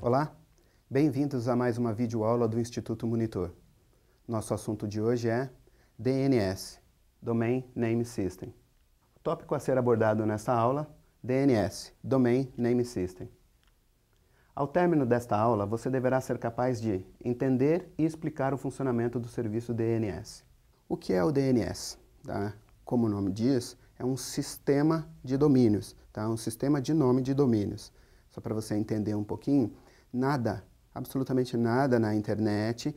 Olá, bem-vindos a mais uma videoaula do Instituto Monitor. Nosso assunto de hoje é DNS, Domain Name System. O tópico a ser abordado nesta aula, DNS, Domain Name System. Ao término desta aula, você deverá ser capaz de entender e explicar o funcionamento do serviço DNS. O que é o DNS? Como o nome diz, é um sistema de domínios, um sistema de nome de domínios. Só para você entender um pouquinho, nada, absolutamente nada na internet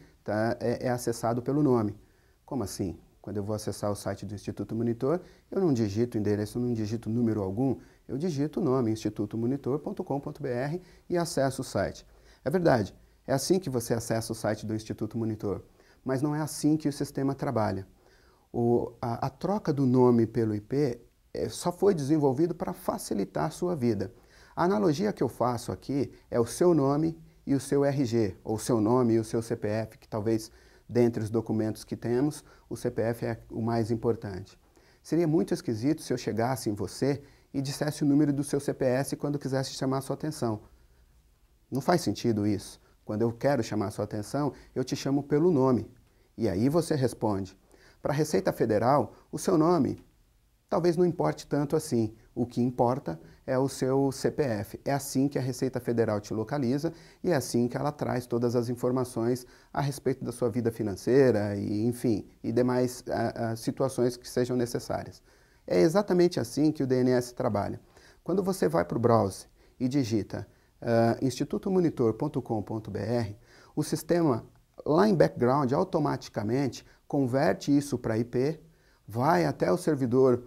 é acessado pelo nome. Como assim? Quando eu vou acessar o site do Instituto Monitor, eu não digito endereço, não digito número algum, eu digito o nome institutomonitor.com.br e acesso o site. É verdade, é assim que você acessa o site do Instituto Monitor, mas não é assim que o sistema trabalha. A troca do nome pelo IP só foi desenvolvido para facilitar a sua vida. A analogia que eu faço aqui é o seu nome e o seu RG, ou o seu nome e o seu CPF, que talvez, dentre os documentos que temos, o CPF é o mais importante. Seria muito esquisito se eu chegasse em você e dissesse o número do seu CPF quando quisesse chamar a sua atenção. Não faz sentido isso. Quando eu quero chamar a sua atenção, eu te chamo pelo nome. E aí você responde. Para a Receita Federal, o seu nome talvez não importe tanto assim. O que importa é o seu CPF. É assim que a Receita Federal te localiza e é assim que ela traz todas as informações a respeito da sua vida financeira e, enfim, e demais situações que sejam necessárias. É exatamente assim que o DNS trabalha. Quando você vai para o browser e digita institutomonitor.com.br, o sistema lá em background automaticamente converte isso para IP, vai até o servidor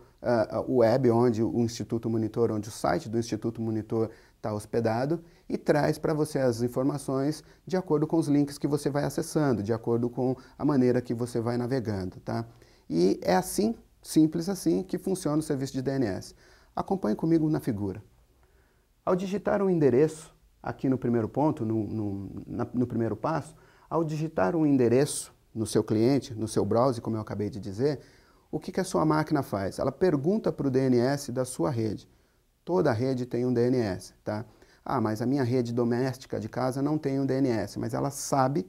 web onde o Instituto Monitor, onde o site do Instituto Monitor está hospedado e traz para você as informações de acordo com os links que você vai acessando, de acordo com a maneira que você vai navegando, tá? E é assim, simples assim, que funciona o serviço de DNS. Acompanhe comigo na figura. Ao digitar um endereço, aqui no primeiro ponto, no primeiro passo, ao digitar um endereço no seu cliente, no seu browser, como eu acabei de dizer, o que a sua máquina faz? Ela pergunta para o DNS da sua rede. Toda rede tem um DNS, tá? Ah, mas a minha rede doméstica de casa não tem um DNS, mas ela sabe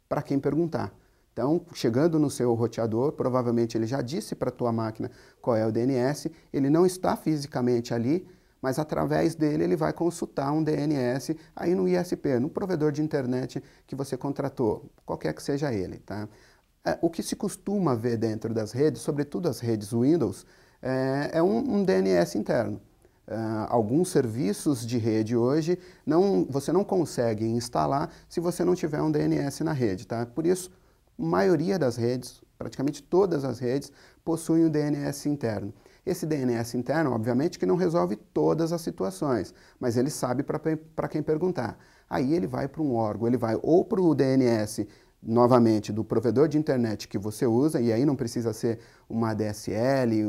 para quem perguntar. Então, chegando no seu roteador, provavelmente ele já disse para a tua máquina qual é o DNS, ele não está fisicamente ali, mas através dele ele vai consultar um DNS aí no ISP, no provedor de internet que você contratou, qualquer que seja ele, tá? O que se costuma ver dentro das redes, sobretudo as redes Windows, é um DNS interno. Alguns serviços de rede hoje você não consegue instalar se você não tiver um DNS na rede, tá? Por isso, a maioria das redes, praticamente todas as redes, possuem um DNS interno. Esse DNS interno, obviamente, que não resolve todas as situações, mas ele sabe para quem perguntar. Aí ele vai para um órgão, ele vai ou para o DNS novamente do provedor de internet que você usa, e aí não precisa ser uma ADSL,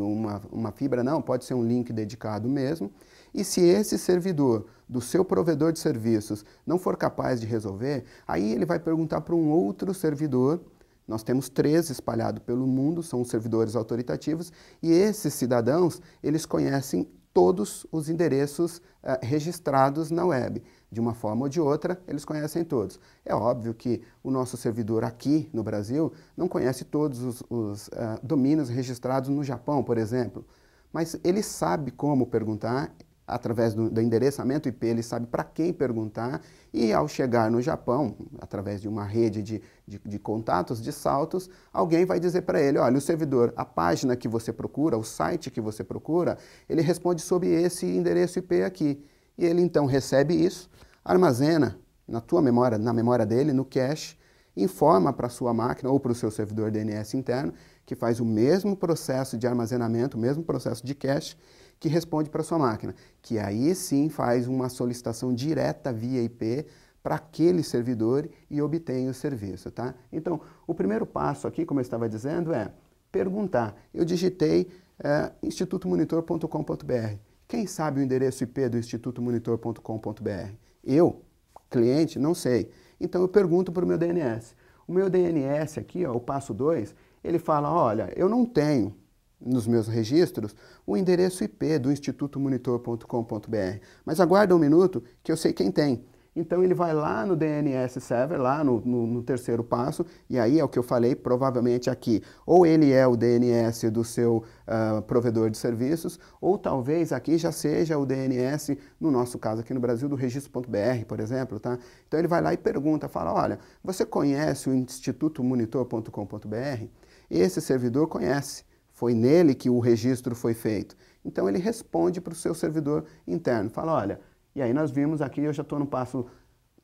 uma fibra, não, pode ser um link dedicado mesmo. E se esse servidor do seu provedor de serviços não for capaz de resolver, aí ele vai perguntar para um outro servidor. Nós temos 3 espalhados pelo mundo, são os servidores autoritativos, e esses cidadãos, eles conhecem todos os endereços registrados na web. De uma forma ou de outra, eles conhecem todos. É óbvio que o nosso servidor aqui no Brasil não conhece todos os domínios registrados no Japão, por exemplo, mas ele sabe como perguntar, através do endereçamento IP, ele sabe para quem perguntar, e ao chegar no Japão, através de uma rede de contatos, de saltos, alguém vai dizer para ele, olha, o servidor, a página que você procura, o site que você procura, ele responde sob esse endereço IP aqui. E ele então recebe isso, armazena na tua memória, na memória dele, no cache, informa para a sua máquina ou para o seu servidor DNS interno, que faz o mesmo processo de armazenamento, o mesmo processo de cache, que responde para a sua máquina, que aí sim faz uma solicitação direta via IP para aquele servidor e obtém o serviço, tá? Então, o primeiro passo aqui, como eu estava dizendo, é perguntar. Eu digitei institutomonitor.com.br. Quem sabe o endereço IP do institutomonitor.com.br? Eu, cliente, não sei. Então eu pergunto para o meu DNS. O meu DNS aqui, ó, o passo 2, ele fala, olha, eu não tenho nos meus registros o endereço IP do institutomonitor.com.br, mas aguarda um minuto que eu sei quem tem. Então ele vai lá no DNS Server, lá no terceiro passo, e aí é o que eu falei, provavelmente aqui, ou ele é o DNS do seu provedor de serviços, ou talvez aqui já seja o DNS, no nosso caso aqui no Brasil, do registro.br, por exemplo, tá? Então ele vai lá e pergunta, fala, olha, você conhece o institutomonitor.com.br? Esse servidor conhece, foi nele que o registro foi feito. Então ele responde para o seu servidor interno, fala, olha, e aí nós vimos aqui, eu já estou no passo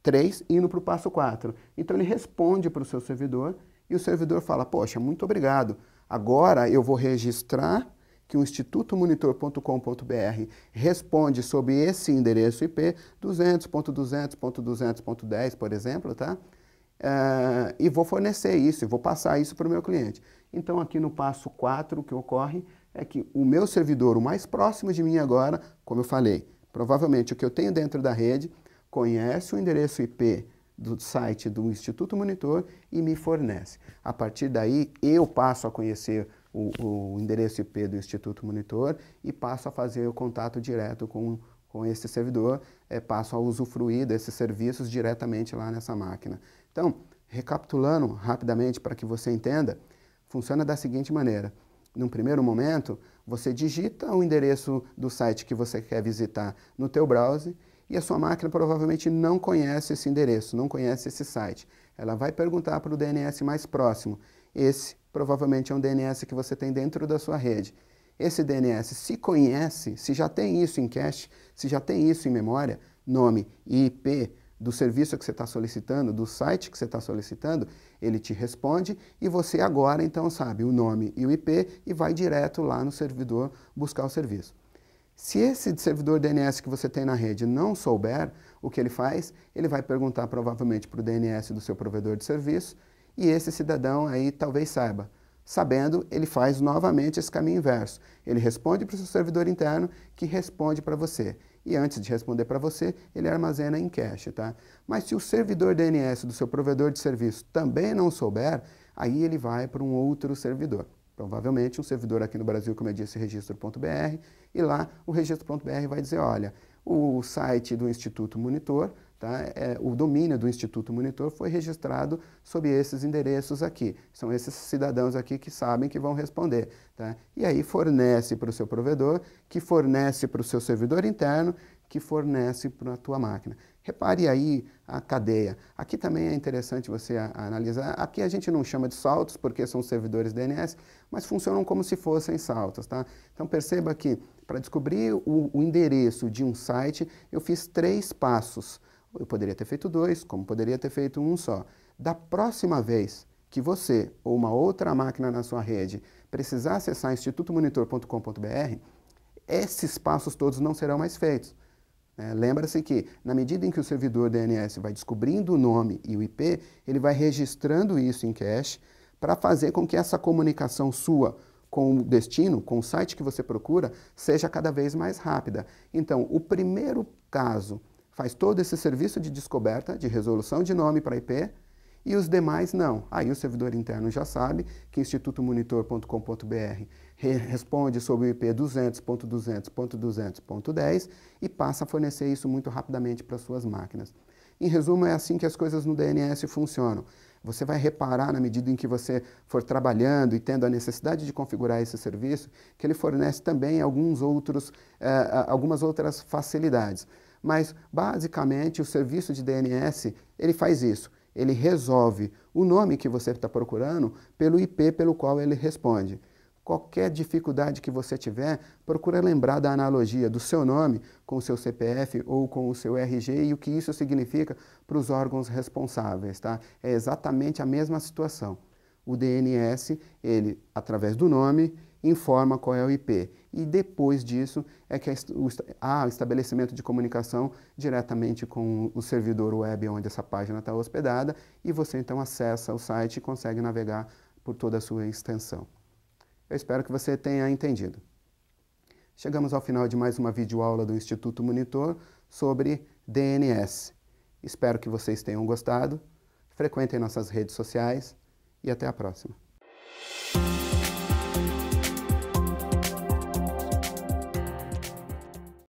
3, indo para o passo 4. Então ele responde para o seu servidor e o servidor fala, poxa, muito obrigado. Agora eu vou registrar que o institutomonitor.com.br responde sobre esse endereço IP 200.200.200.10, por exemplo, tá? E vou fornecer isso, e vou passar isso para o meu cliente. Então aqui no passo 4 o que ocorre é que o meu servidor, o mais próximo de mim agora, como eu falei, provavelmente o que eu tenho dentro da rede, conhece o endereço IP do site do Instituto Monitor e me fornece. A partir daí, eu passo a conhecer o endereço IP do Instituto Monitor e passo a fazer o contato direto com esse servidor, passo a usufruir desses serviços diretamente lá nessa máquina. Então, recapitulando rapidamente para que você entenda, funciona da seguinte maneira. Num primeiro momento, você digita o endereço do site que você quer visitar no teu browser e a sua máquina provavelmente não conhece esse endereço, não conhece esse site. Ela vai perguntar para o DNS mais próximo. Esse provavelmente é um DNS que você tem dentro da sua rede. Esse DNS, se conhece, se já tem isso em cache, se já tem isso em memória, nome e IP do serviço que você está solicitando, do site que você está solicitando, ele te responde e você agora então sabe o nome e o IP e vai direto lá no servidor buscar o serviço. Se esse servidor DNS que você tem na rede não souber o que ele faz, ele vai perguntar provavelmente para o DNS do seu provedor de serviço e esse cidadão aí talvez saiba. Sabendo, ele faz novamente esse caminho inverso. Ele responde para o seu servidor interno, que responde para você. E antes de responder para você, ele armazena em cache, tá? Mas se o servidor DNS do seu provedor de serviço também não souber, aí ele vai para um outro servidor. Provavelmente um servidor aqui no Brasil, como eu disse, registro.br, e lá o registro.br vai dizer, olha, o site do Instituto Monitor, tá? O domínio do Instituto Monitor foi registrado sob esses endereços aqui. São esses cidadãos aqui que sabem que vão responder. Tá? E aí fornece para o seu provedor, que fornece para o seu servidor interno, que fornece para a tua máquina. Repare aí a cadeia. Aqui também é interessante você analisar. Aqui a gente não chama de saltos, porque são servidores DNS, mas funcionam como se fossem saltos. Tá? Então perceba que para descobrir o endereço de um site, eu fiz 3 passos. Eu poderia ter feito 2, como poderia ter feito um só. Da próxima vez que você ou uma outra máquina na sua rede precisar acessar institutomonitor.com.br, esses passos todos não serão mais feitos. Lembra-se que, na medida em que o servidor DNS vai descobrindo o nome e o IP, ele vai registrando isso em cache para fazer com que essa comunicação sua com o destino, com o site que você procura, seja cada vez mais rápida. Então, o primeiro caso faz todo esse serviço de descoberta, de resolução de nome para IP, e os demais não. Aí o servidor interno já sabe que institutomonitor.com.br responde sobre o IP 200.200.200.10 e passa a fornecer isso muito rapidamente para suas máquinas. Em resumo, é assim que as coisas no DNS funcionam. Você vai reparar, na medida em que você for trabalhando e tendo a necessidade de configurar esse serviço, que ele fornece também algumas outras facilidades. Mas, basicamente, o serviço de DNS, ele faz isso. Ele resolve o nome que você está procurando pelo IP pelo qual ele responde. Qualquer dificuldade que você tiver, procura lembrar da analogia do seu nome com o seu CPF ou com o seu RG e o que isso significa para os órgãos responsáveis. Tá? É exatamente a mesma situação. O DNS, ele, através do nome, informa qual é o IP. E depois disso é que há o estabelecimento de comunicação diretamente com o servidor web onde essa página está hospedada e você então acessa o site e consegue navegar por toda a sua extensão. Eu espero que você tenha entendido. Chegamos ao final de mais uma videoaula do Instituto Monitor sobre DNS. Espero que vocês tenham gostado. Frequentem nossas redes sociais e até a próxima.